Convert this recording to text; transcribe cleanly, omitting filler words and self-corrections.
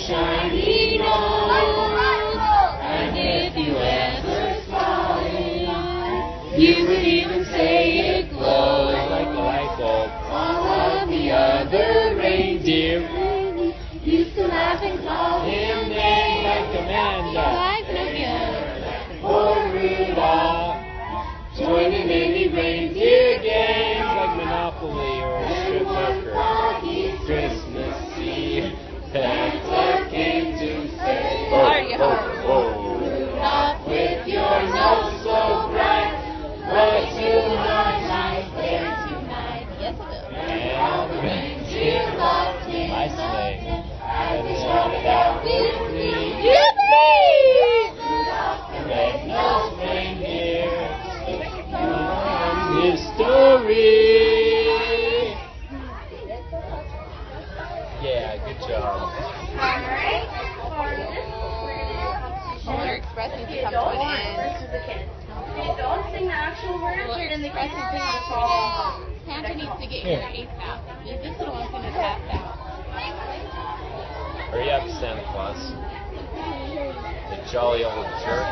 shiny nose. And if you ever saw it, you would even say it glows like a light bulb. All of the other reindeer used to laugh and call him names like Amanda or Rudolph, joining in the reindeer games like Monopoly or Strip Poker. Christmas Eve, Santa came to say, oh, oh, oh, Rudolph, with your nose so bright, what you are like there tonight. Yes, it is. And all the reindeer loved him, my sleigh, and they started out with me. Yippee! Rudolph the red-nosed reindeer, his story. Yeah, good job. Polar Express needs to come to an end. Don't sing the actual words. Polar Express needs to come to an end. Santa needs to get here ASAP. This little one's going to pass out. Hurry up, Santa Claus. The jolly old jerk.